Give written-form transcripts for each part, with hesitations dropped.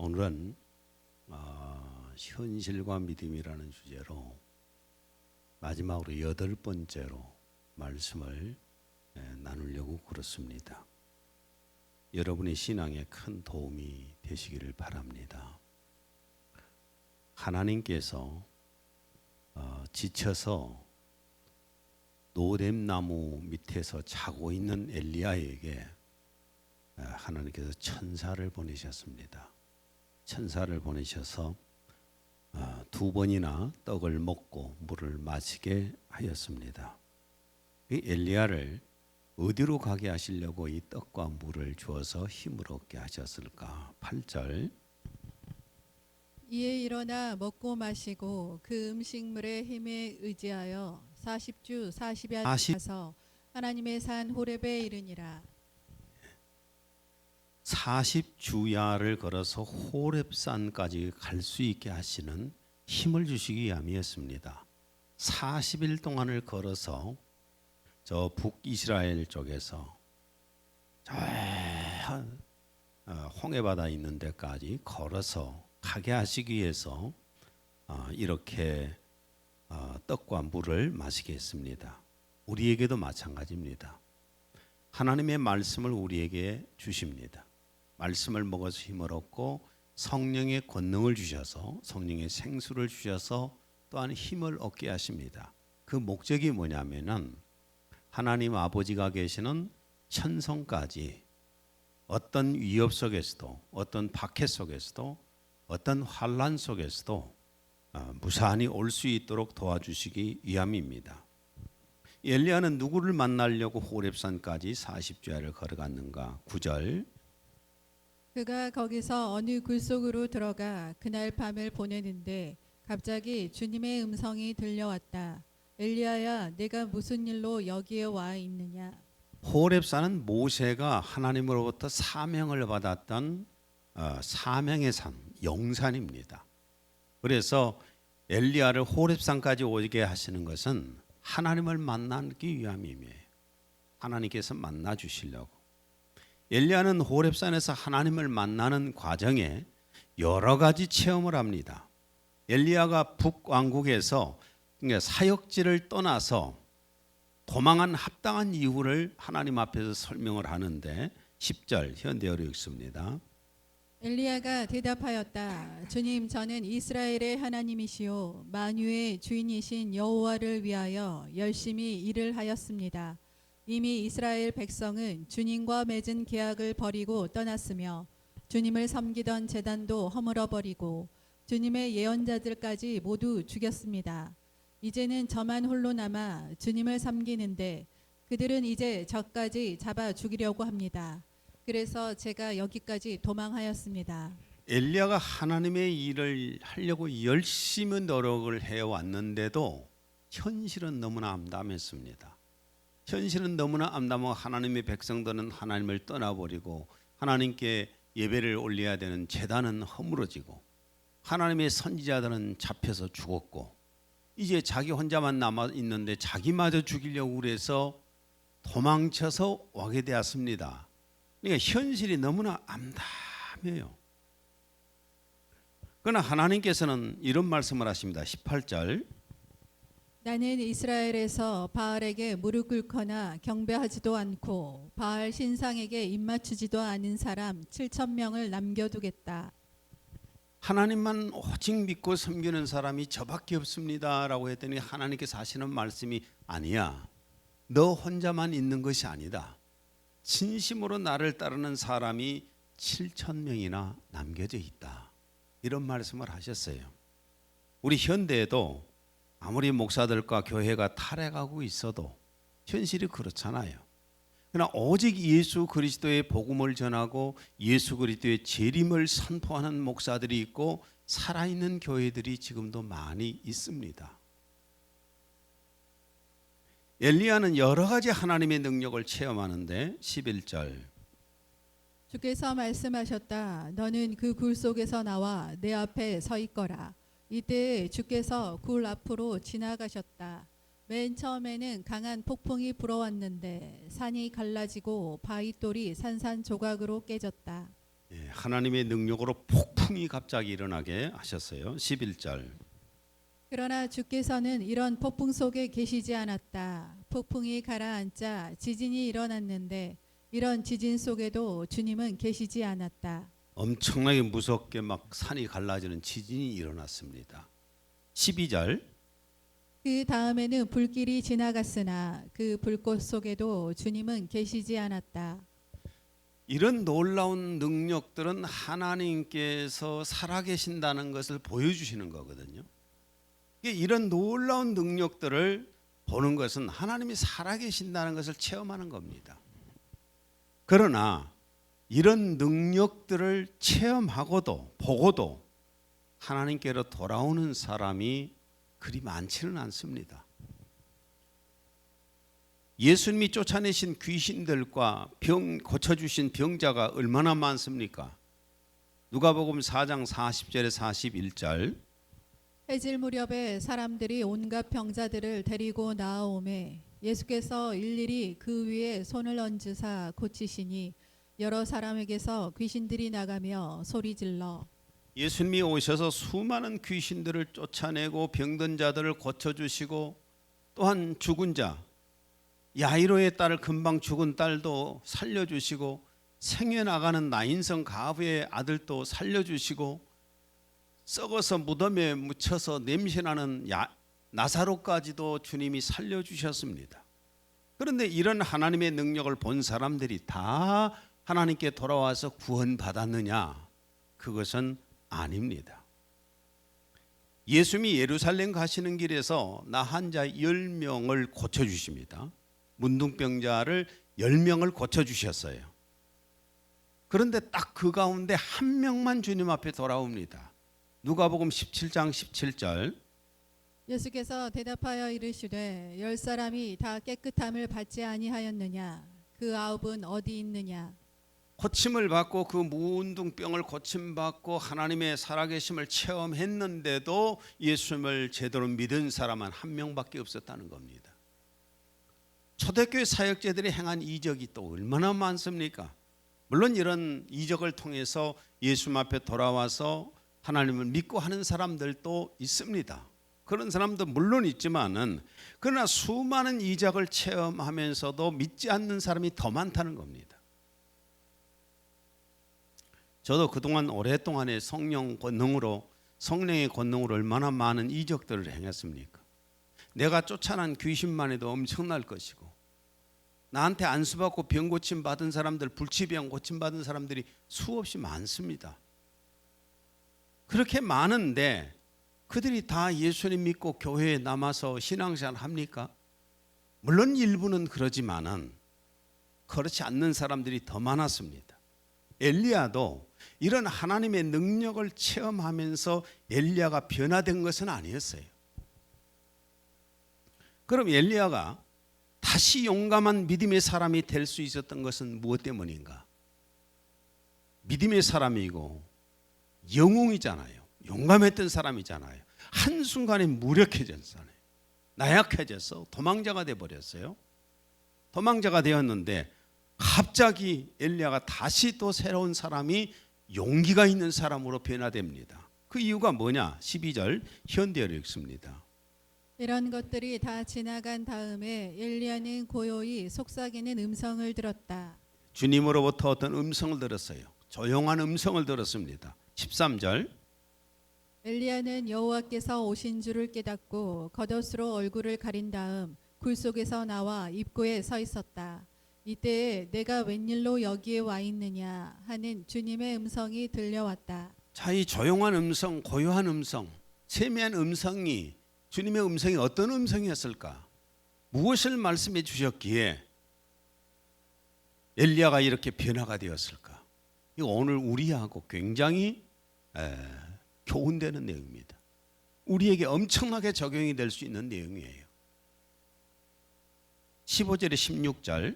오늘은 현실과 믿음이라는 주제로 마지막으로 8번째로 말씀을 나누려고 그렇습니다. 여러분의 신앙에 큰 도움이 되시기를 바랍니다. 하나님께서 지쳐서 노뎀나무 밑에서 자고 있는 엘리야에게 하나님께서 천사를 보내셨습니다. 천사를 보내셔서 2번이나 떡을 먹고 물을 마시게 하였습니다. 이 엘리야를 어디로 가게 하시려고 이 떡과 물을 주어서 힘을 얻게 하셨을까? 8절. 이에 일어나 먹고 마시고 그 음식물의 힘에 의지하여 40주 40야 가서 하나님의 산 호렙에 이르니라. 40주야를 걸어서 호렙산까지 갈 수 있게 하시는 힘을 주시기 위함이었습니다. 40일 동안을 걸어서 저 북이스라엘 쪽에서 저 홍해바다 있는 데까지 걸어서 가게 하시기 위해서 이렇게 떡과 물을 마시게 했습니다. 우리에게도 마찬가지입니다. 하나님의 말씀을 우리에게 주십니다. 말씀을 먹어서 힘을 얻고 성령의 권능을 주셔서 성령의 생수를 주셔서 또한 힘을 얻게 하십니다. 그 목적이 뭐냐면은 하나님 아버지가 계시는 천성까지 어떤 위협 속에서도 어떤 박해 속에서도 어떤 환난 속에서도 무사히 올 수 있도록 도와주시기 위함입니다. 엘리야는 누구를 만나려고 호렙산까지 40주야를 걸어갔는가? 9절. 그가 거기서 어느 굴 속으로 들어가 그날 밤을 보내는데 갑자기 주님의 음성이 들려왔다. 엘리야야, 내가 무슨 일로 여기에 와 있느냐? 호렙산은 모세가 하나님으로부터 사명을 받았던 사명의 산, 영산입니다. 그래서 엘리야를 호렙산까지 오게 하시는 것은 하나님을 만나기 위함이에요. 하나님께서 만나 주시려고. 엘리야는 호렙산에서 하나님을 만나는 과정에 여러 가지 체험을 합니다. 엘리야가 북왕국에서 사역지를 떠나서 도망한 합당한 이유를 하나님 앞에서 설명을 하는데 10절 현대어로 읽습니다. 엘리야가 대답하였다. 주님, 저는 이스라엘의 하나님이시요 만유의 주인이신 여호와를 위하여 열심히 일을 하였습니다. 이미 이스라엘 백성은 주님과 맺은 계약을 버리고 떠났으며 주님을 섬기던 제단도 허물어 버리고 주님의 예언자들까지 모두 죽였습니다. 이제는 저만 홀로 남아 주님을 섬기는데 그들은 이제 저까지 잡아 죽이려고 합니다. 그래서 제가 여기까지 도망하였습니다. 엘리야가 하나님의 일을 하려고 열심히 노력을 해왔는데도 현실은 너무나 암담했습니다. 현실은 너무나 암담하고 하나님의 백성들은 하나님을 떠나버리고 하나님께 예배를 올려야 되는 제단은 허물어지고 하나님의 선지자들은 잡혀서 죽었고 이제 자기 혼자만 남아 있는데 자기마저 죽이려고 그래서 도망쳐서 와게 되었습니다. 그러니까 현실이 너무나 암담해요. 그러나 하나님께서는 이런 말씀을 하십니다. 18절. 나는 이스라엘에서 바알에게 무릎 꿇거나 경배하지도 않고 바알 신상에게 입맞추지도 않은 사람 7,000명을 남겨두겠다. 하나님만 오직 믿고 섬기는 사람이 저밖에 없습니다 라고 했더니 하나님께서 하시는 말씀이 아니야. 너 혼자만 있는 것이 아니다. 진심으로 나를 따르는 사람이 7,000명이나 남겨져 있다. 이런 말씀을 하셨어요. 우리 현대에도 아무리 목사들과 교회가 타락하고 있어도 현실이 그렇잖아요. 그러나 오직 예수 그리스도의 복음을 전하고 예수 그리스도의 재림을 선포하는 목사들이 있고 살아있는 교회들이 지금도 많이 있습니다. 엘리야는 여러 가지 하나님의 능력을 체험하는데 11절. 주께서 말씀하셨다. 너는 그 굴 속에서 나와 내 앞에 서 있거라. 이때 주께서 굴 앞으로 지나가셨다. 맨 처음에는 강한 폭풍이 불어왔는데 산이 갈라지고 바위돌이 산산조각으로 깨졌다. 하나님의 능력으로 폭풍이 갑자기 일어나게 하셨어요. 11절. 그러나 주께서는 이런 폭풍 속에 계시지 않았다. 폭풍이 가라앉자 지진이 일어났는데 이런 지진 속에도 주님은 계시지 않았다. 엄청나게 무섭게 막 산이 갈라지는 지진이 일어났습니다. 12절. 그 다음에는 불길이 지나갔으나 그 불꽃 속에도 주님은 계시지 않았다. 이런 놀라운 능력들은 하나님께서 살아계신다는 것을 보여주시는 거거든요. 이런 놀라운 능력들을 보는 것은 하나님이 살아계신다는 것을 체험하는 겁니다. 그러나 이런 능력들을 체험하고도 보고도 하나님께로 돌아오는 사람이 그리 많지는 않습니다. 예수님이 쫓아내신 귀신들과 고쳐주신 병자가 얼마나 많습니까? 누가복음 4장 40절에 41절. 해질 무렵에 사람들이 온갖 병자들을 데리고 나아오매 예수께서 일일이 그 위에 손을 얹으사 고치시니 여러 사람에게서 귀신들이 나가며 소리질러 예수님이 오셔서 수많은 귀신들을 쫓아내고 병든 자들을 고쳐주시고 또한 죽은 자 야이로의 딸 금방 죽은 딸도 살려주시고 생에 나가는 나인성 가부의 아들도 살려주시고 썩어서 무덤에 묻혀서 냄새나는 나사로까지도 주님이 살려주셨습니다. 그런데 이런 하나님의 능력을 본 사람들이 다 하나님께 돌아와서 구원받았느냐? 그것은 아닙니다. 예수님이 예루살렘 가시는 길에서 나 환자 10명을 고쳐주십니다. 문둥병자를 10명을 고쳐주셨어요. 그런데 딱 그 가운데 한 명만 주님 앞에 돌아옵니다. 누가복음 17장 17절. 예수께서 대답하여 이르시되 10사람이 다 깨끗함을 받지 아니하였느냐 그 9은 어디 있느냐. 고침을 받고 그 문둥병을 고침받고 하나님의 살아계심을 체험했는데도 예수님을 제대로 믿은 사람은 한 명밖에 없었다는 겁니다. 초대교회 사역자들이 행한 이적이 또 얼마나 많습니까? 물론 이런 이적을 통해서 예수님 앞에 돌아와서 하나님을 믿고 하는 사람들도 있습니다. 그런 사람도 물론 있지만은 그러나 수많은 이적을 체험하면서도 믿지 않는 사람이 더 많다는 겁니다. 저도 그동안 오랫동안에 성령의 권능으로 얼마나 많은 이적들을 행했습니까? 내가 쫓아난 귀신만 해도 엄청날 것이고 나한테 안수받고 병 고침 받은 사람들, 불치병 고침 받은 사람들이 수없이 많습니다. 그렇게 많은데 그들이 다 예수님 믿고 교회에 남아서 신앙생활 합니까? 물론 일부는 그러지만은 그렇지 않는 사람들이 더 많았습니다. 엘리야도 이런 하나님의 능력을 체험하면서 엘리야가 변화된 것은 아니었어요. 그럼 엘리야가 다시 용감한 믿음의 사람이 될 수 있었던 것은 무엇 때문인가? 믿음의 사람이고 영웅이잖아요. 용감했던 사람이잖아요. 한순간에 무력해졌잖아요. 나약해져서 도망자가 되어버렸어요. 도망자가 되었는데 갑자기 엘리야가 다시 또 새로운 사람이 용기가 있는 사람으로 변화됩니다. 그 이유가 뭐냐? 12절 현대어를 읽습니다. 이런 것들이 다 지나간 다음에 엘리야는 고요히 속삭이는 음성을 들었다. 주님으로부터 어떤 음성을 들었어요. 조용한 음성을 들었습니다. 13절 엘리야는 여호와께서 오신 줄을 깨닫고 겉옷으로 얼굴을 가린 다음 굴 속에서 나와 입구에 서 있었다. 이때에 내가 웬일로 여기에 와 있느냐 하는 주님의 음성이 들려왔다. 자, 이 조용한 음성, 고요한 음성, 세미한 음성이 주님의 음성이 어떤 음성이었을까? 무엇을 말씀해 주셨기에 엘리야가 이렇게 변화가 되었을까? 이거 오늘 우리하고 굉장히 교훈되는 내용입니다. 우리에게 엄청나게 적용이 될 수 있는 내용이에요. 15절에 16절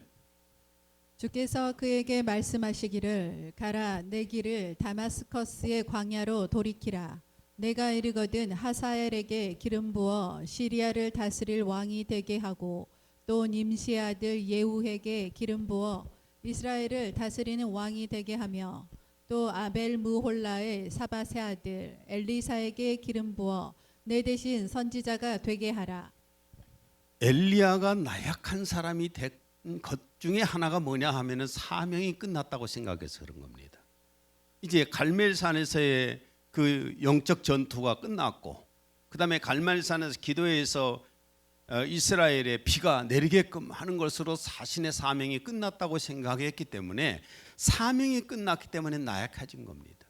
주께서 그에게 말씀하시기를 가라 내 길을 다마스커스의 광야로 돌이키라. 내가 이르거든 하사엘에게 기름 부어 시리아를 다스릴 왕이 되게 하고 또 님시의 아들 예후에게 기름 부어 이스라엘을 다스리는 왕이 되게 하며 또 아벨 무홀라의 사밧의 아들 엘리사에게 기름 부어 내 대신 선지자가 되게 하라. 엘리야가 나약한 사람이 된 것 중에 하나가 뭐냐 하면은 사명이 끝났다고 생각해서 그런 겁니다. 이제 갈멜산에서의 그 영적 전투가 끝났고, 그 다음에 갈멜산에서 기도해서 이스라엘에 비가 내리게끔 하는 것으로 자신의 사명이 끝났다고 생각했기 때문에, 사명이 끝났기 때문에 나약해진 겁니다.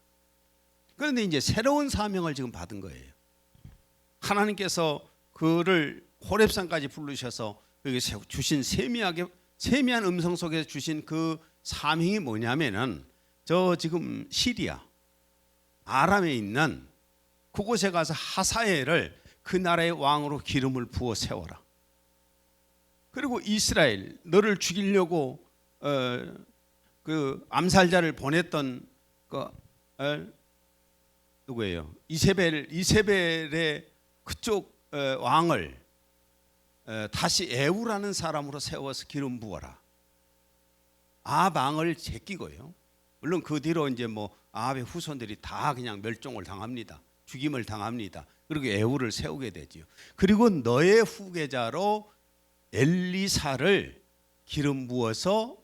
그런데 이제 새로운 사명을 지금 받은 거예요. 하나님께서 그를 호렙산까지 부르셔서 여기 주신 세미한 음성 속에 주신 그 사명이 뭐냐면은, 저 지금 시리아 아람에 있는 그곳에 가서 하사엘을 그 나라의 왕으로 기름을 부어 세워라. 그리고 이스라엘 너를 죽이려고 그 암살자를 보냈던 그 누구예요? 이세벨의 그쪽 왕을 다시 에우라는 사람으로 세워서 기름 부어라. 아합 왕을 제끼고요. 물론 그 뒤로 이제 뭐 아합의 후손들이 다 그냥 멸종을 당합니다. 죽임을 당합니다. 그리고 에우를 세우게 되지요. 그리고 너의 후계자로 엘리사를 기름 부어서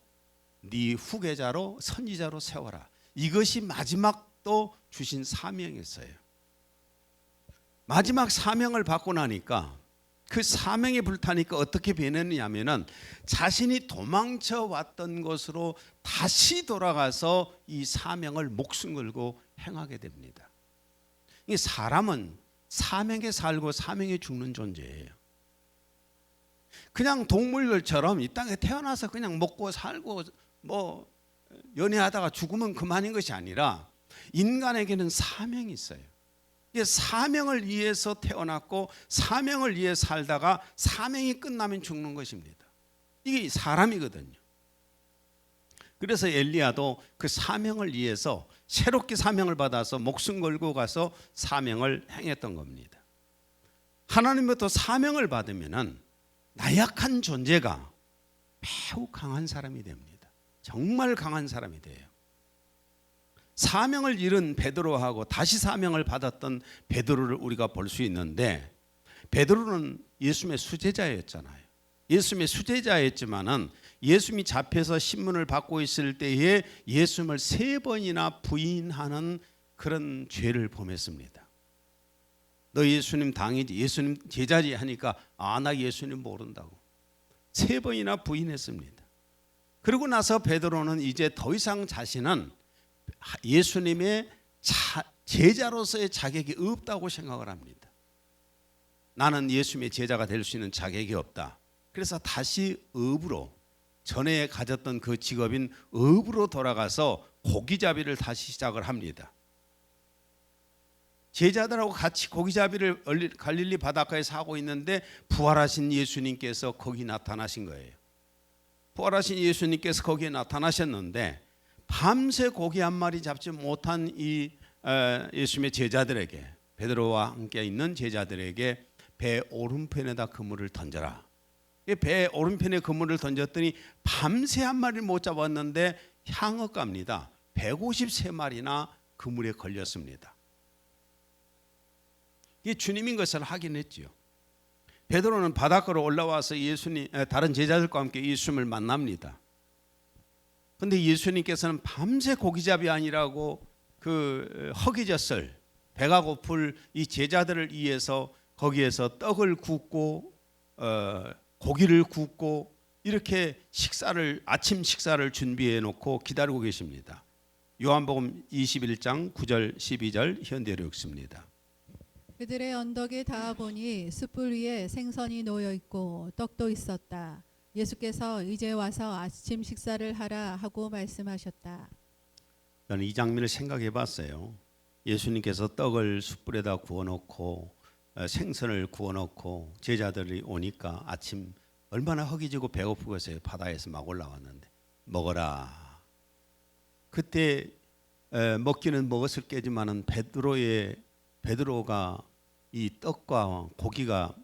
네 후계자로 선지자로 세워라. 이것이 마지막 또 주신 사명이었어요. 마지막 사명을 받고 나니까, 그 사명에 불타니까 어떻게 변했느냐면은 자신이 도망쳐 왔던 곳으로 다시 돌아가서 이 사명을 목숨 걸고 행하게 됩니다. 이 사람은 사명에 살고 사명에 죽는 존재예요. 그냥 동물들처럼 이 땅에 태어나서 그냥 먹고 살고 뭐 연애하다가 죽으면 그만인 것이 아니라, 인간에게는 사명이 있어요. 사명을 위해서 태어났고 사명을 위해 살다가 사명이 끝나면 죽는 것입니다. 이게 사람이거든요. 그래서 엘리야도 그 사명을 위해서 새롭게 사명을 받아서 목숨 걸고 가서 사명을 행했던 겁니다. 하나님부터 사명을 받으면은 나약한 존재가 매우 강한 사람이 됩니다. 정말 강한 사람이 돼요. 사명을 잃은 베드로하고 다시 사명을 받았던 베드로를 우리가 볼 수 있는데, 베드로는 예수님의 수제자였잖아요. 예수님의 수제자였지만은 예수님이 잡혀서 신문을 받고 있을 때에 예수님을 3번이나 부인하는 그런 죄를 범했습니다. 너 예수님 당이지, 예수님 제자지 하니까 나 예수님 모른다고 3번이나 부인했습니다. 그리고 나서 베드로는 이제 더 이상 자신은 예수님의 제자로서의 자격이 없다고 생각을 합니다. 나는 예수님의 제자가 될 수 있는 자격이 없다. 그래서 다시 업으로, 전에 가졌던 그 직업인 업으로 돌아가서 고기잡이를 다시 시작을 합니다. 제자들하고 같이 고기잡이를 갈릴리 바닷가에서 하고 있는데 부활하신 예수님께서 거기 나타나신 거예요. 부활하신 예수님께서 거기에 나타나셨는데, 밤새 고기 한 마리 잡지 못한 이 예수님의 제자들에게, 베드로와 함께 있는 제자들에게 배 오른편에다 그물을 던져라. 배 오른편에 그물을 던졌더니 밤새 한 마리를 못 잡았는데 향어갑니다. 153마리나 그물에 걸렸습니다. 이게 주님인 것을 확인했죠. 베드로는 바닷가로 올라와서 다른 제자들과 함께 예수님을 만납니다. 그런데 예수님께서는 밤새 고기잡이 아니라고 그 허기졌을, 배가 고플 이 제자들을 위해서 거기에서 떡을 굽고 고기를 굽고 이렇게 아침 식사를 준비해 놓고 기다리고 계십니다. 요한복음 21장 9절 12절 현대로 읽습니다. 그들의 언덕에 닿아 보니 숯불 위에 생선이 놓여 있고 떡도 있었다. 예수께서 이제 와서 아침 식사를 하라 하고 말씀하셨다. 저는 이 장면을 생각해 봤어요. 예수님께서 떡을 숯불에다 구워놓고 생선을 구워놓고 제자들이 오니까 아침 얼마나 허기지고 배고프겠어요. 바다에서 막 올라왔는데 먹어라. 그때 먹기는 먹었을 게지만은 베드로가 이 떡과 고기가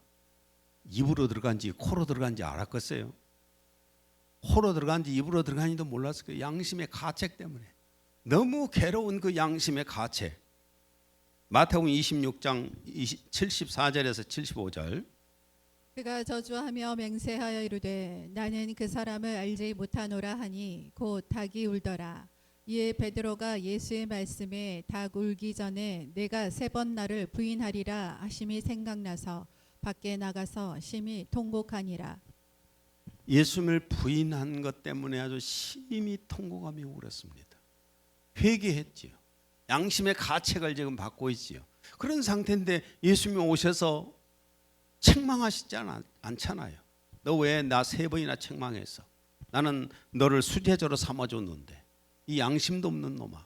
입으로 들어간지 코로 들어간지 알았겠어요? 코로 들어간지 입으로 들어간지도 몰랐을 거예요. 양심의 가책 때문에 너무 괴로운 그 양심의 가책. 마태복음 26장 74절에서 75절. 그가 저주하며 맹세하여 이르되 나는 그 사람을 알지 못하노라 하니 곧 닭이 울더라. 이에 베드로가 예수의 말씀에 닭 울기 전에 내가 3번 나를 부인하리라 하심이 생각나서 밖에 나가서 심히 통곡하니라. 예수님을 부인한 것 때문에 아주 심히 통곡하며 울었습니다. 회개했지요. 양심의 가책을 지금 받고 있지요. 그런 상태인데 예수님이 오셔서 책망하시지 않잖아요. 너 왜 나 3번이나 책망했어? 나는 너를 수제자로 삼아줬는데 이 양심도 없는 놈아.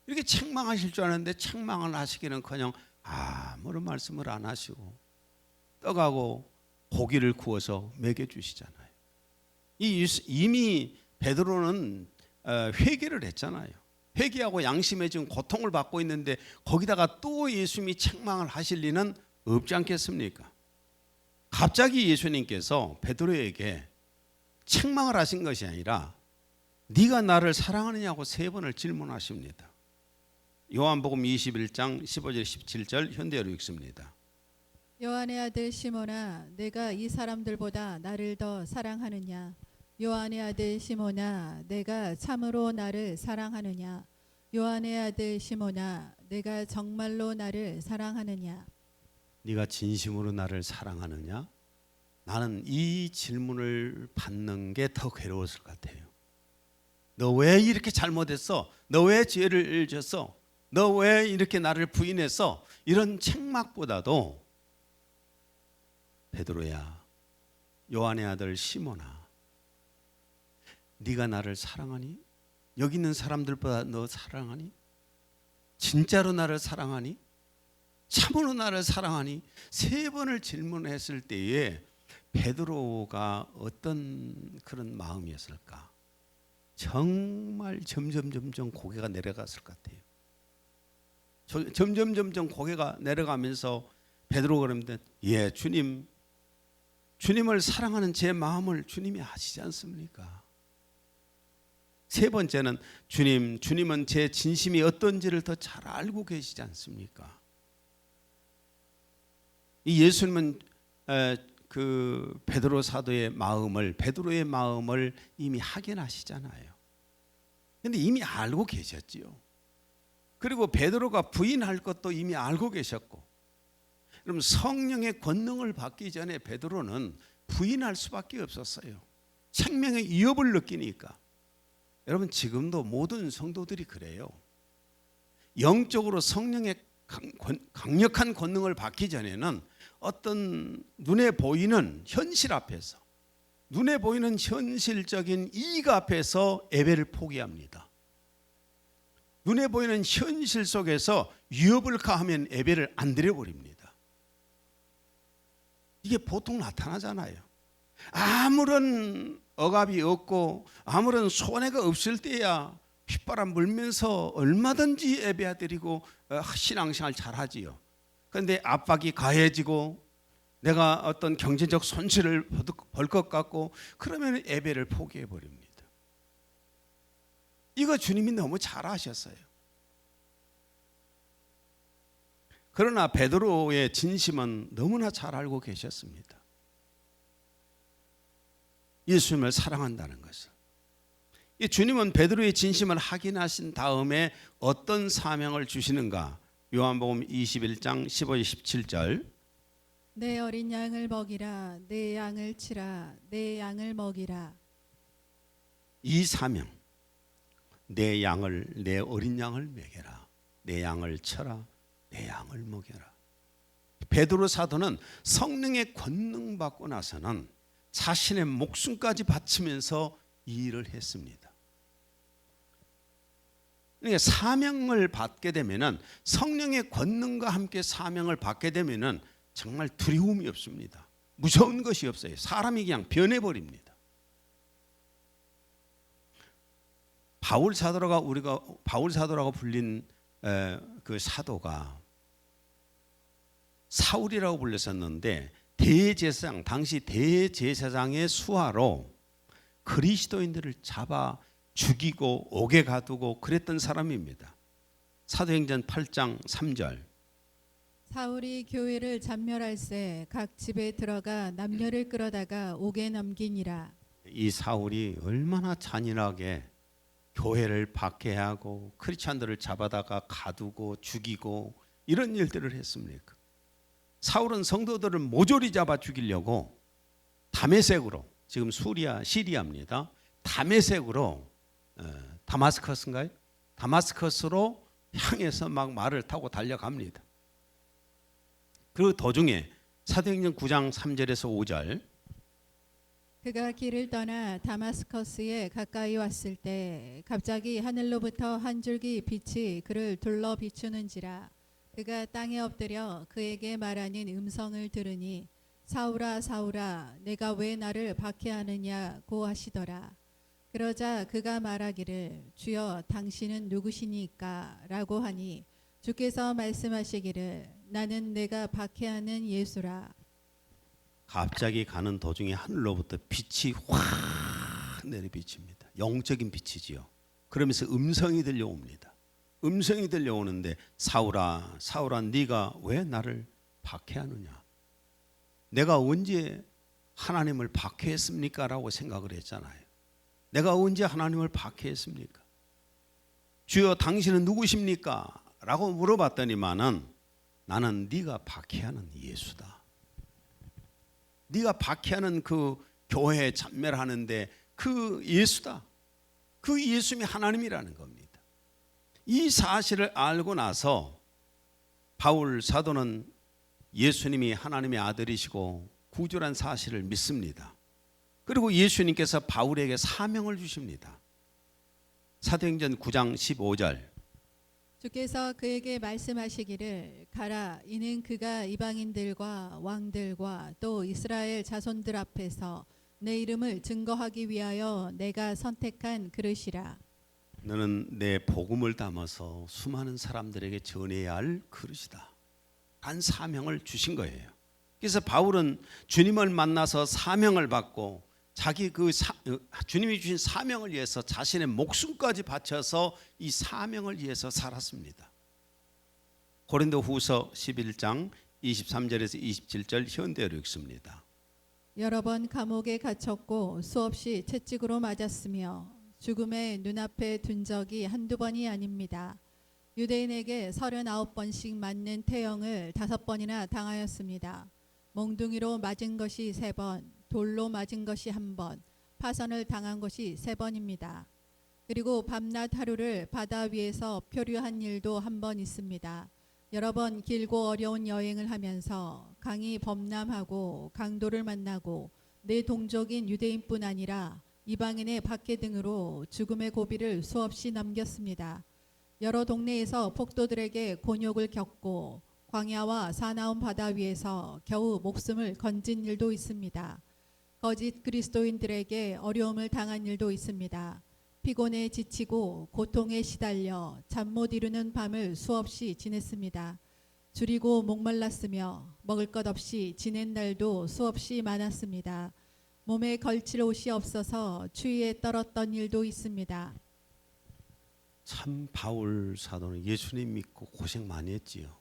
이렇게 책망하실 줄 아는데 책망을 하시기는커녕 아무런 말씀을 안 하시고 떡하고 고기를 구워서 먹여주시잖아요. 이미 베드로는 회개를 했잖아요. 회개하고 양심에 지금 고통을 받고 있는데 거기다가 또 예수님이 책망을 하실 리는 없지 않겠습니까? 갑자기 예수님께서 베드로에게 책망을 하신 것이 아니라 네가 나를 사랑하느냐고 3번을 질문하십니다. 요한복음 21장 15절 17절 현대어로 읽습니다. 요한의 아들 시몬아 내가 이 사람들보다 나를 더 사랑하느냐? 요한의 아들 시몬아 내가 참으로 나를 사랑하느냐? 요한의 아들 시몬아 내가 정말로 나를 사랑하느냐? 네가 진심으로 나를 사랑하느냐? 나는 이 질문을 받는 게 더 괴로웠을 것 같아요. 너 왜 이렇게 잘못했어? 너 왜 죄를 졌어? 너 왜 이렇게 나를 부인했어? 이런 책망보다도 베드로야, 요한의 아들 시몬아, 네가 나를 사랑하니? 여기 있는 사람들보다 너 사랑하니? 진짜로 나를 사랑하니? 참으로 나를 사랑하니? 3번을 질문했을 때에 베드로가 어떤 그런 마음이었을까? 정말 점점 고개가 내려갔을 것 같아요. 점점 고개가 내려가면서 베드로가 그러는데 예 주님을 사랑하는 제 마음을 주님이 아시지 않습니까? 3번째는 주님은 제 진심이 어떤지를 더 잘 알고 계시지 않습니까? 이 예수님은 그 베드로의 마음을 이미 확인하시잖아요. 그런데 이미 알고 계셨지요. 그리고 베드로가 부인할 것도 이미 알고 계셨고, 그럼 성령의 권능을 받기 전에 베드로는 부인할 수밖에 없었어요. 생명의 위협을 느끼니까. 여러분 지금도 모든 성도들이 그래요. 영적으로 성령의 강력한 권능을 받기 전에는 어떤 눈에 보이는 현실 앞에서, 눈에 보이는 현실적인 이익 앞에서 예배를 포기합니다. 눈에 보이는 현실 속에서 위협을 가하면 예배를 안 드려버립니다. 이게 보통 나타나잖아요. 아무런 억압이 없고 아무런 손해가 없을 때야 휘바람 불면서 얼마든지 예배 드리고 신앙생활 잘하지요. 그런데 압박이 가해지고 내가 어떤 경제적 손실을 볼 것 같고 그러면 예배를 포기해 버립니다. 이거 주님이 너무 잘 아셨어요. 그러나 베드로의 진심은 너무나 잘 알고 계셨습니다. 예수님을 사랑한다는 것을. 주님은 베드로의 진심을 확인하신 다음에 어떤 사명을 주시는가? 요한복음 21장 15, 17절. 내 어린 양을 먹이라, 내 양을 치라, 내 양을 먹이라. 이 사명, 내 어린 양을 먹여라, 내 양을 쳐라, 내 양을 먹여라. 베드로 사도는 성령의 권능 받고 나서는 자신의 목숨까지 바치면서 이 일을 했습니다. 그러니까 사명을 받게 되면은, 성령의 권능과 함께 사명을 받게 되면은 정말 두려움이 없습니다. 무서운 것이 없어요. 사람이 그냥 변해버립니다. 바울 사도라고 불린 그 사도가 사울이라고 불렸었는데, 당시 대제사장의 수하로 그리스도인들을 잡아 죽이고 옥에 가두고 그랬던 사람입니다. 사도행전 8장 3절. 사울이 교회를 잔멸할세 각 집에 들어가 남녀를 끌어다가 옥에 넘기니라. 이 사울이 얼마나 잔인하게 교회를 박해하고 크리스찬들을 잡아다가 가두고 죽이고 이런 일들을 했습니까? 사울은 성도들을 모조리 잡아 죽이려고 다메섹으로, 지금 시리아입니다. 다메섹으로, 다마스커스인가요? 다마스커스로 향해서 막 말을 타고 달려갑니다. 그 도중에 사도행전 9장 3절에서 5절. 그가 길을 떠나 다마스커스에 가까이 왔을 때 갑자기 하늘로부터 한 줄기 빛이 그를 둘러 비추는지라. 그가 땅에 엎드려 그에게 말하는 음성을 들으니 사울아 사울아 내가 왜 나를 박해하느냐고 하시더라. 그러자 그가 말하기를 주여 당신은 누구시니까 라고 하니 주께서 말씀하시기를 나는 내가 박해하는 예수라. 갑자기 가는 도중에 하늘로부터 빛이 확 내려비칩니다. 영적인 빛이지요. 그러면서 음성이 들려옵니다. 음성이 들려오는데 사울아 사울아 네가 왜 나를 박해하느냐. 내가 언제 하나님을 박해했습니까? 라고 생각을 했잖아요. 내가 언제 하나님을 박해했습니까? 주여 당신은 누구십니까? 라고 물어봤더니만은 나는 네가 박해하는 예수다. 네가 박해하는 그 교회에 참멸하는데 그 예수다. 그 예수님이 하나님이라는 겁니다. 이 사실을 알고 나서 바울 사도는 예수님이 하나님의 아들이시고 구주란 사실을 믿습니다. 그리고 예수님께서 바울에게 사명을 주십니다. 사도행전 9장 15절. 주께서 그에게 말씀하시기를 가라 이는 그가 이방인들과 왕들과 또 이스라엘 자손들 앞에서 내 이름을 증거하기 위하여 내가 선택한 그릇이라. 너는 내 복음을 담아서 수많은 사람들에게 전해야 할 그릇이다. 한 사명을 주신 거예요. 그래서 바울은 주님을 만나서 사명을 받고 자기 주님이 주신 사명을 위해서 자신의 목숨까지 바쳐서 이 사명을 위해서 살았습니다. 고린도후서 11장 23절에서 27절 현대어로 읽습니다. 여러 번 감옥에 갇혔고 수없이 채찍으로 맞았으며 죽음의 눈앞에 둔 적이 한두 번이 아닙니다. 유대인에게 39번씩 맞는 태형을 5번이나 당하였습니다. 몽둥이로 맞은 것이 3번, 돌로 맞은 것이 1번, 파선을 당한 것이 3번입니다. 그리고 밤낮 하루를 바다 위에서 표류한 일도 1번 있습니다. 여러 번 길고 어려운 여행을 하면서 강이 범람하고 강도를 만나고 내 동족인 유대인뿐 아니라 이방인의 박해 등으로 죽음의 고비를 수없이 넘겼습니다. 여러 동네에서 폭도들에게 곤욕을 겪고 광야와 사나운 바다 위에서 겨우 목숨을 건진 일도 있습니다. 거짓 그리스도인들에게 어려움을 당한 일도 있습니다. 피곤에 지치고 고통에 시달려 잠 못 이루는 밤을 수없이 지냈습니다. 줄이고 목말랐으며 먹을 것 없이 지낸 날도 수없이 많았습니다. 몸에 걸칠 옷이 없어서 추위에 떨었던 일도 있습니다. 참 바울 사도는 예수님 믿고 고생 많이 했지요.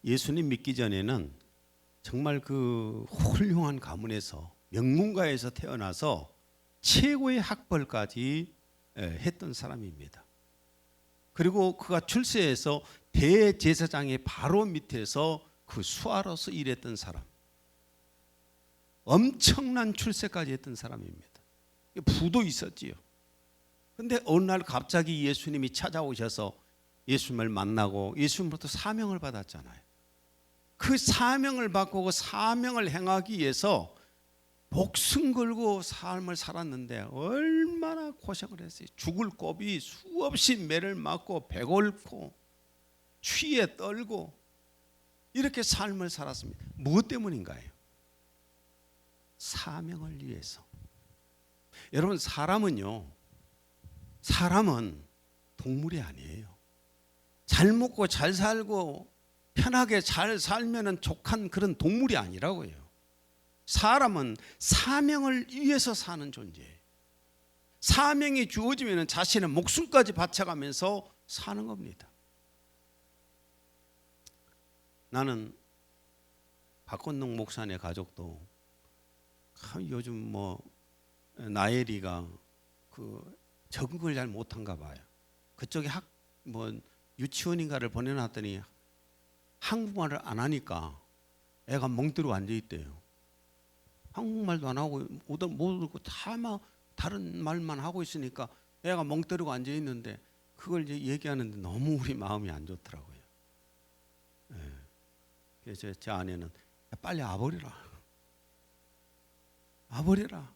예수님 믿기 전에는 정말 그 훌륭한 가문에서 명문가에서 태어나서 최고의 학벌까지 했던 사람입니다. 그리고 그가 출세해서 대제사장의 바로 밑에서 그 수하로서 일했던 사람. 엄청난 출세까지 했던 사람입니다. 부도 있었지요. 근데 어느 날 갑자기 예수님이 찾아오셔서 예수님을 만나고 예수님으로부터 사명을 받았잖아요. 그 사명을 받고 그 사명을 행하기 위해서 목숨 걸고 삶을 살았는데 얼마나 고생을 했어요. 죽을 고비 수없이 매를 맞고 배고프고 추위에 떨고 이렇게 삶을 살았습니다. 무엇 때문인가요? 사명을 위해서. 여러분 사람은 동물이 아니에요. 잘 먹고 잘 살고 편하게 잘 살면은 족한 그런 동물이 아니라고요. 사람은 사명을 위해서 사는 존재예요. 사명이 주어지면 자신의 목숨까지 바쳐가면서 사는 겁니다. 나는 박건동 목사님 가족도 요즘 뭐 나엘이가 그 적응을 잘 못한가 봐요. 그쪽에 뭐 유치원인가를 보내놨더니 한국말을 안 하니까 애가 멍때리고 앉아 있대요. 한국말도 안 하고 모르고 다 막 다른 말만 하고 있으니까 애가 멍때리고 앉아 있는데 그걸 이제 얘기하는데 너무 우리 마음이 안 좋더라고요. 예. 그래서 제 아내는 빨리 와버리라. 와버리라.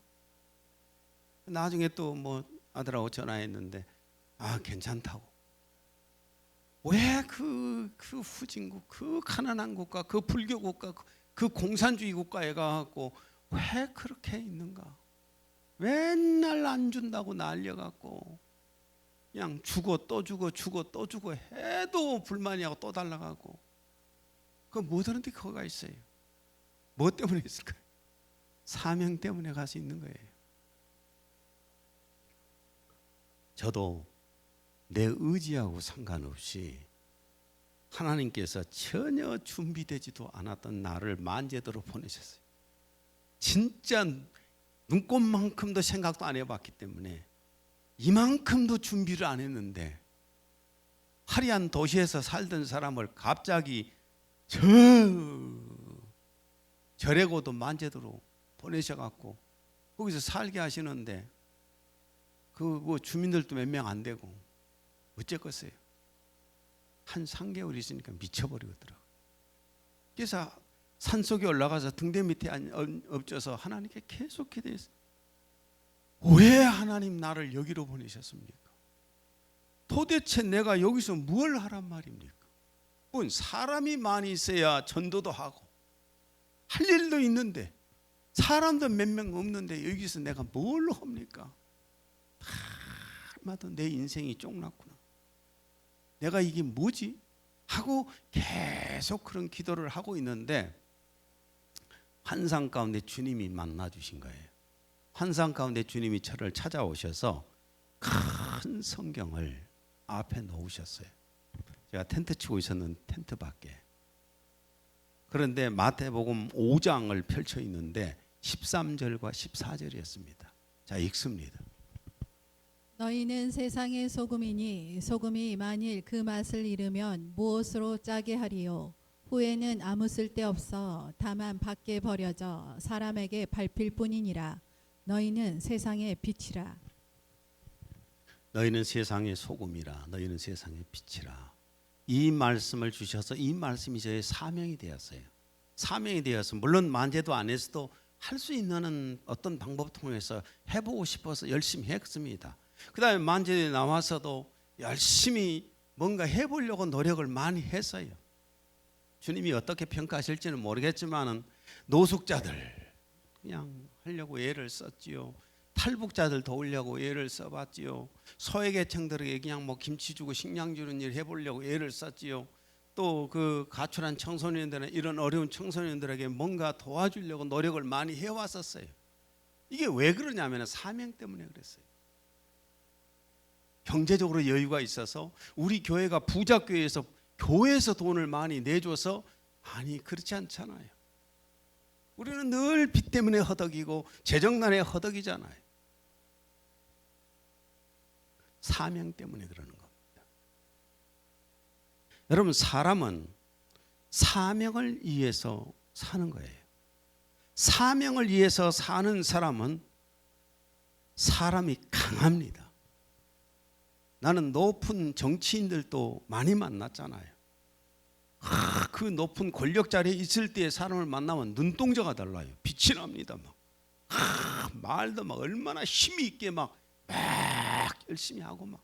나중에 또 뭐 아들하고 전화했는데 괜찮다고. 왜 그 후진국, 그 가난한 국가, 그 불교 국가, 그 공산주의 국가에 가갖고 왜 그렇게 있는가? 맨날 안 준다고 날려갖고 그냥 주고 또 주고 주고 또 주고 해도 불만이 하고 또 달라가고 그 못하는데 거기가 있어요. 뭐 때문에 있을까요? 사명 때문에 가서 있는 거예요. 저도 내 의지하고 상관없이 하나님께서 전혀 준비되지도 않았던 나를 만제도로 보내셨어요. 진짜 눈꼽만큼도 생각도 안 해봤기 때문에 이만큼도 준비를 안 했는데 화려한 도시에서 살던 사람을 갑자기 저래고도 만제도로 보내셔갖고 거기서 살게 하시는데 그 주민들도 몇 명 안 되고 어쨌겠어요. 한 3개월 있으니까 미쳐버리더라고요. 그래서 산속에 올라가서 등대 밑에 엎져서 하나님께 계속 기도했어요. 왜 하나님 나를 여기로 보내셨습니까? 도대체 내가 여기서 뭘 하란 말입니까? 뭔 사람이 많이 있어야 전도도 하고 할 일도 있는데 사람도 몇 명 없는데 여기서 내가 뭘 합니까? 마다 내 인생이 쫑났구나. 내가 이게 뭐지? 하고 계속 그런 기도를 하고 있는데 환상 가운데 주님이 만나 주신 거예요. 환상 가운데 주님이 저를 찾아오셔서 큰 성경을 앞에 놓으셨어요. 제가 텐트 치고 있었는 텐트 밖에. 그런데 마태복음 5장을 펼쳐 있는데 13절과 14절이었습니다. 자, 읽습니다. 너희는 세상의 소금이니 소금이 만일 그 맛을 잃으면 무엇으로 짜게 하리요? 후에는 아무 쓸데없어 다만 밖에 버려져 사람에게 밟힐 뿐이니라. 너희는 세상의 빛이라. 너희는 세상의 소금이라. 너희는 세상의 빛이라. 이 말씀을 주셔서 이 말씀이 저의 사명이 되었어요. 사명이 되어서 물론 만제도 안 했어도 할 수 있는 어떤 방법 통해서 해보고 싶어서 열심히 했습니다. 그 다음에 만제에 나와서도 열심히 뭔가 해보려고 노력을 많이 했어요. 주님이 어떻게 평가하실지는 모르겠지만 노숙자들 그냥 하려고 애를 썼지요. 탈북자들 도우려고 애를 써봤지요. 소외계층들에게 그냥 뭐 김치 주고 식량 주는 일 해보려고 애를 썼지요. 또 그 가출한 청소년들은 이런 어려운 청소년들에게 뭔가 도와주려고 노력을 많이 해왔었어요. 이게 왜 그러냐면 사명 때문에 그랬어요. 경제적으로 여유가 있어서 우리 교회가 부자 교회에서 돈을 많이 내줘서 아니 그렇지 않잖아요. 우리는 늘 빚 때문에 허덕이고 재정난에 허덕이잖아요. 사명 때문에 그러는 겁니다. 여러분 사람은 사명을 위해서 사는 거예요. 사명을 위해서 사는 사람은 사람이 강합니다. 나는 높은 정치인들도 많이 만났잖아요. 그 높은 권력 자리에 있을 때 사람을 만나면 눈동자가 달라요. 빛이 납니다. 말도 막 얼마나 힘이 있게 막 열심히 하고 막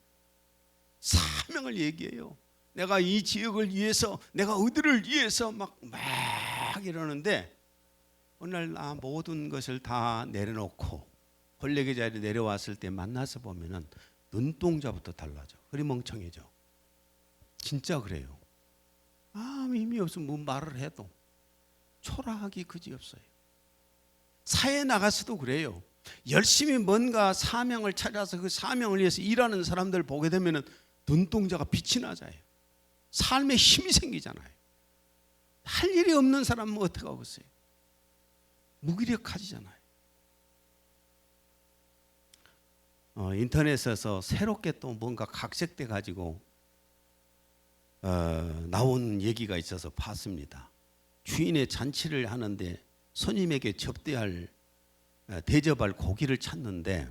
사명을 얘기해요. 내가 이 지역을 위해서, 내가 어디를 위해서 막 이러는데 어느 날 모든 것을 다 내려놓고 권력의 자리에 내려왔을 때 만나서 보면은 눈동자부터 달라져. 흐리멍청해져. 진짜 그래요. 아무 의미 없으면 뭐 말을 해도 초라하기 그지없어요. 사회에 나가서도 그래요. 열심히 뭔가 사명을 찾아서 그 사명을 위해서 일하는 사람들 보게 되면 눈동자가 빛이 나잖아요. 삶에 힘이 생기잖아요. 할 일이 없는 사람은 어떻게 하겠어요? 무기력해지잖아요. 인터넷에서 새롭게 또 뭔가 각색돼 가지고 나온 얘기가 있어서 봤습니다. 주인의 잔치를 하는데 손님에게 대접할 고기를 찾는데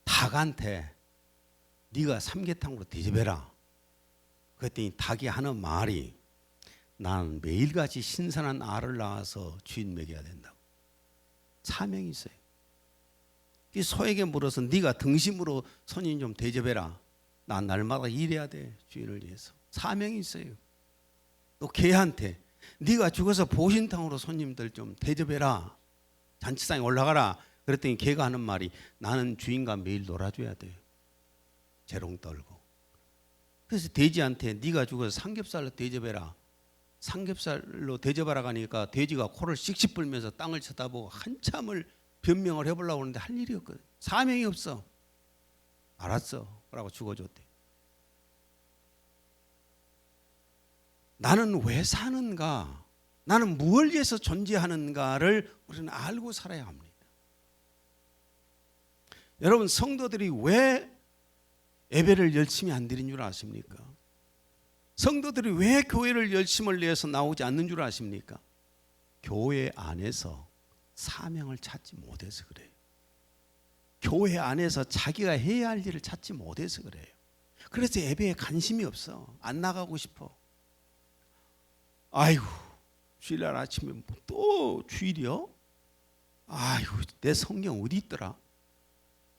닭한테 네가 삼계탕으로 대접해라. 그랬더니 닭이 하는 말이 난 매일같이 신선한 알을 낳아서 주인 먹여야 된다고. 사명이 있어요. 이 소에게 물어서 네가 등심으로 손님 좀 대접해라. 난 날마다 일해야 돼. 주인을 위해서. 사명이 있어요. 또 개한테 네가 죽어서 보신탕으로 손님들 좀 대접해라. 잔치상에 올라가라. 그랬더니 개가 하는 말이 나는 주인과 매일 놀아줘야 돼. 재롱 떨고. 그래서 돼지한테 네가 죽어서 삼겹살로 대접해라. 삼겹살로 대접하러 가니까 돼지가 코를 씩씩 불면서 땅을 쳐다보고 한참을 변명을 해보려고 하는데 할 일이 없거든. 사명이 없어. 알았어 라고 죽어줬대. 나는 왜 사는가, 나는 무엇을 위해서 존재하는가를 우리는 알고 살아야 합니다. 여러분, 성도들이 왜 예배를 열심히 안 드린 줄 아십니까? 성도들이 왜 교회를 열심을 내서 나오지 않는 줄 아십니까? 교회 안에서 사명을 찾지 못해서 그래요. 교회 안에서 자기가 해야 할 일을 찾지 못해서 그래요. 그래서 예배에 관심이 없어. 안 나가고 싶어. 아이고, 주일날 아침에 또 주일이요? 아이고, 내 성경 어디 있더라?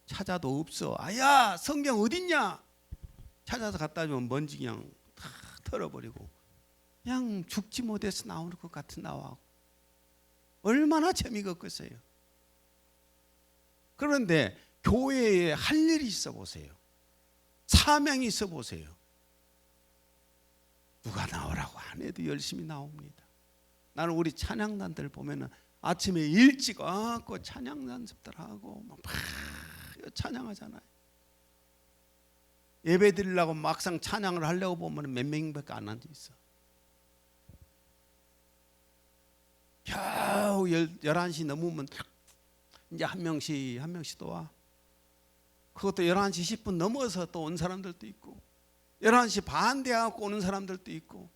찾아도 없어. 아야, 성경 어딨냐? 찾아서 갖다 주면 먼지 그냥 다 털어버리고 그냥 죽지 못해서 나오는 것 같은 나와. 얼마나 재미가 없겠어요. 그런데 교회에 할 일이 있어 보세요. 사명이 있어 보세요. 누가 나오라고 안 해도 열심히 나옵니다. 나는 우리 찬양단들 보면은 아침에 일찍 와서 찬양 연습들 하고 막 찬양하잖아요. 예배 드리려고 막상 찬양을 하려고 보면 몇 명밖에 안 앉아 있어. 겨우 11시 넘으면 이제 한 명씩 또 와. 그것도 11시 10분 넘어서 또 온 사람들도 있고 11시 반 돼갖고 오는 사람들도 있고.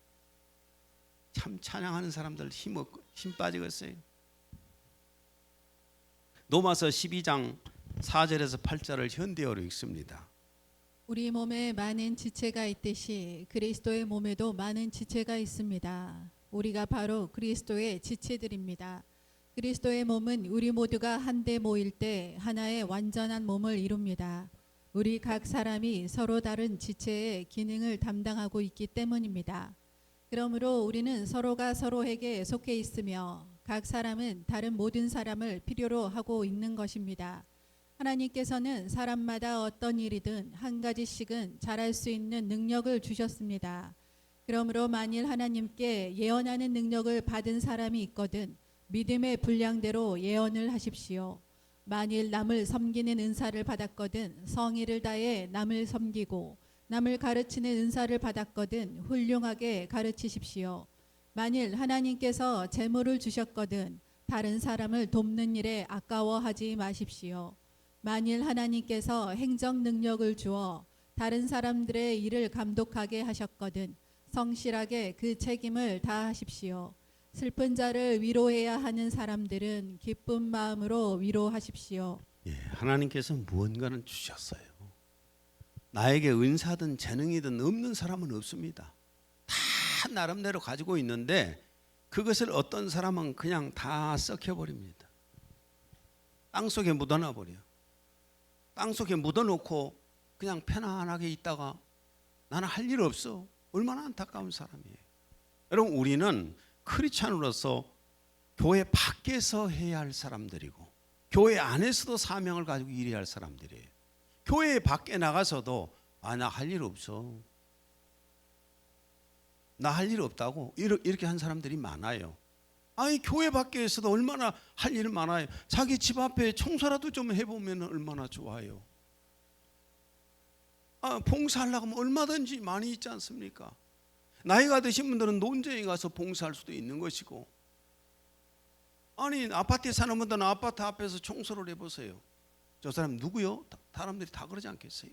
참 찬양하는 사람들 힘 빠지겠어요. 로마서 12장 4절에서 8절을 현대어로 읽습니다. 우리 몸에 많은 지체가 있듯이 그리스도의 몸에도 많은 지체가 있습니다. 우리가 바로 그리스도의 지체들입니다. 그리스도의 몸은 우리 모두가 한데 모일 때 하나의 완전한 몸을 이룹니다. 우리 각 사람이 서로 다른 지체의 기능을 담당하고 있기 때문입니다. 그러므로 우리는 서로가 서로에게 속해 있으며 각 사람은 다른 모든 사람을 필요로 하고 있는 것입니다. 하나님께서는 사람마다 어떤 일이든 한 가지씩은 잘할 수 있는 능력을 주셨습니다. 그러므로 만일 하나님께 예언하는 능력을 받은 사람이 있거든 믿음의 분량대로 예언을 하십시오. 만일 남을 섬기는 은사를 받았거든 성의를 다해 남을 섬기고 남을 가르치는 은사를 받았거든 훌륭하게 가르치십시오. 만일 하나님께서 재물을 주셨거든 다른 사람을 돕는 일에 아까워하지 마십시오. 만일 하나님께서 행정 능력을 주어 다른 사람들의 일을 감독하게 하셨거든 성실하게 그 책임을 다하십시오. 슬픈 자를 위로해야 하는 사람들은 기쁜 마음으로 위로하십시오. 하나님께서 무언가는 주셨어요. 나에게 은사든 재능이든 없는 사람은 없습니다. 다 나름대로 가지고 있는데 그것을 어떤 사람은 그냥 다 썩혀버립니다. 땅속에 묻어놔 버려. 땅속에 묻어놓고 그냥 편안하게 있다가 나는 할 일 없어. 얼마나 안타까운 사람이에요. 여러분, 우리는 크리스찬으로서 교회 밖에서 해야 할 사람들이고 교회 안에서도 사명을 가지고 일해야 할 사람들이에요. 교회 밖에 나가서도 나 할 일 없어. 나 할 일 없다고 이렇게 한 사람들이 많아요. 아니 교회 밖에서도 얼마나 할 일 많아요. 자기 집 앞에 청소라도 좀 해보면 얼마나 좋아요. 봉사하려고 하면 얼마든지 많이 있지 않습니까? 나이가 드신 분들은 논쟁에 가서 봉사할 수도 있는 것이고, 아니 아파트에 사는 분들은 아파트 앞에서 청소를 해보세요. 저 사람 누구요? 사람들이 다 그러지 않겠어요?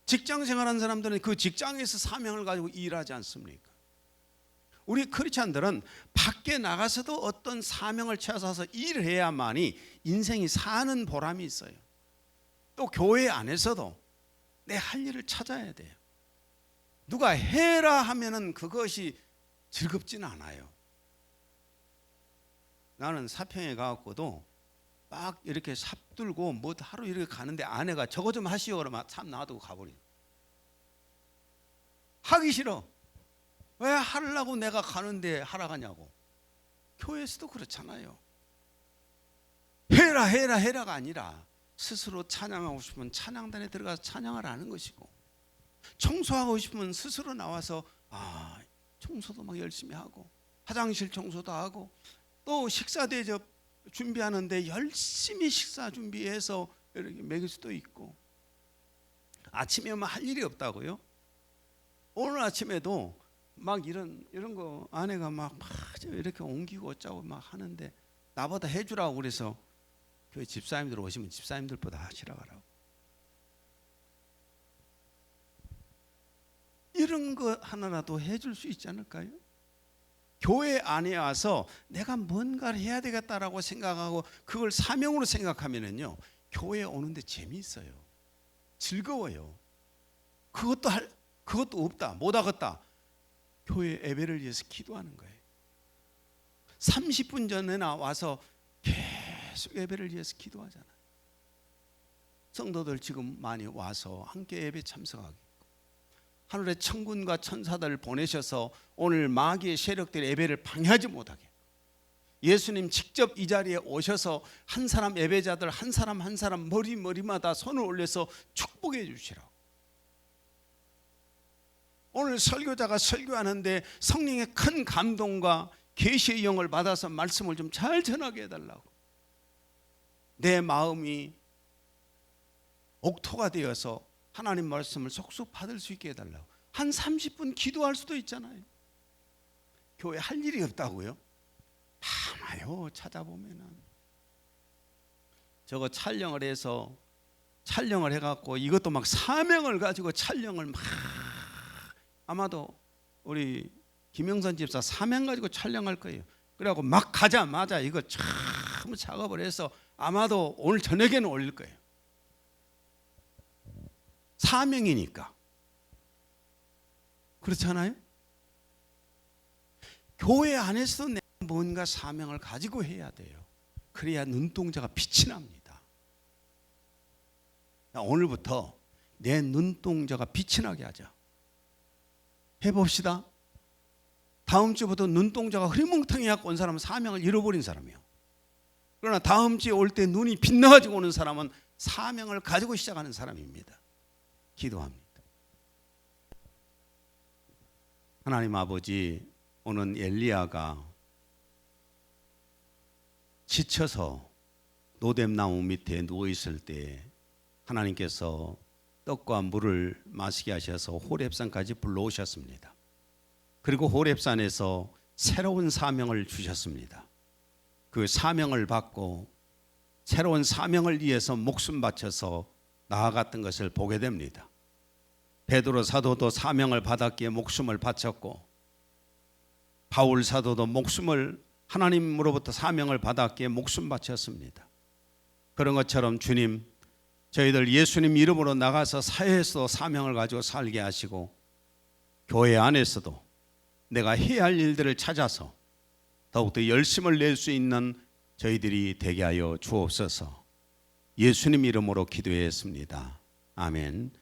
직장 생활하는 사람들은 그 직장에서 사명을 가지고 일하지 않습니까? 우리 크리스찬들은 밖에 나가서도 어떤 사명을 찾아서 일을 해야만이 인생이 사는 보람이 있어요. 또 교회 안에서도 내 할 일을 찾아야 돼요. 누가 해라 하면은 그것이 즐겁지는 않아요. 나는 사평에 가갖고도 막 이렇게 삽들고 뭐 하루 이렇게 가는데 아내가 저거 좀 하시오 그러면 참 놔두고 가버려. 하기 싫어. 왜 하려고 내가 가는데 하라 가냐고. 교회에서도 그렇잖아요. 해라가 아니라 스스로 찬양하고 싶으면 찬양단에 들어가서 찬양을 하는 것이고, 청소하고 싶으면 스스로 나와서 청소도 막 열심히 하고, 화장실 청소도 하고, 또 식사 대접 준비하는데 열심히 식사 준비해서 이렇게 먹일 수도 있고. 아침에 오면 할 일이 없다고요? 오늘 아침에도 막 이런 거 아내가 막 이렇게 옮기고 어쩌고 막 하는데 나보다 해주라고 그래서 교회 집사님들 오시면 집사님들보다 하시라고 하라고. 이런 거 하나라도 해줄 수 있지 않을까요? 교회 안에 와서 내가 뭔가를 해야 되겠다라고 생각하고 그걸 사명으로 생각하면은요, 교회에 오는데 재미있어요. 즐거워요. 그것도 없다, 못 하겠다. 교회 예배를 위해서 기도하는 거예요. 30분 전에나 와서 계속 예배를 위해서 기도하잖아요. 성도들 지금 많이 와서 함께 예배 참석하고, 하늘의 천군과 천사들을 보내셔서 오늘 마귀의 세력들의 예배를 방해하지 못하게, 예수님 직접 이 자리에 오셔서 한 사람 예배자들 한 사람 한 사람 머리마다 손을 올려서 축복해 주시라고. 오늘 설교자가 설교하는데 성령의 큰 감동과 계시의 영을 받아서 말씀을 좀 잘 전하게 해달라고. 내 마음이 옥토가 되어서 하나님 말씀을 속속 받을 수 있게 해달라고. 한 30분 기도할 수도 있잖아요. 교회 할 일이 없다고요? 많아요. 찾아보면은. 저거 촬영을 해갖고 이것도 막 사명을 가지고 촬영을 막, 아마도 우리 김영선 집사 사명 가지고 촬영할 거예요. 그래갖고 막 가자마자 이거 참 작업을 해서 아마도 오늘 저녁에는 올릴 거예요. 사명이니까. 그렇잖아요? 교회 안에서도 내가 뭔가 사명을 가지고 해야 돼요. 그래야 눈동자가 빛이 납니다. 오늘부터 내 눈동자가 빛이 나게 하자. 해봅시다. 다음 주부터 눈동자가 흐리멍텅이 갖고 온 사람은 사명을 잃어버린 사람이에요. 그러나 다음 주에 올 때 눈이 빛나가지고 오는 사람은 사명을 가지고 시작하는 사람입니다. 기도합니다. 하나님 아버지, 오늘 엘리야가 지쳐서 노뎀나무 밑에 누워있을 때 하나님께서 떡과 물을 마시게 하셔서 호렙산까지 불러오셨습니다. 그리고 호렙산에서 새로운 사명을 주셨습니다. 그 사명을 받고 새로운 사명을 위해서 목숨 바쳐서 나아갔던 것을 보게 됩니다. 베드로 사도도 사명을 받았기에 목숨을 바쳤고, 바울 사도도 목숨을 하나님으로부터 사명을 받았기에 목숨 바쳤습니다. 그런 것처럼 주님, 저희들 예수님 이름으로 나가서 사회에서 사명을 가지고 살게 하시고, 교회 안에서도 내가 해야 할 일들을 찾아서 더욱더 열심을 낼 수 있는 저희들이 되게 하여 주옵소서. 예수님 이름으로 기도했습니다. 아멘.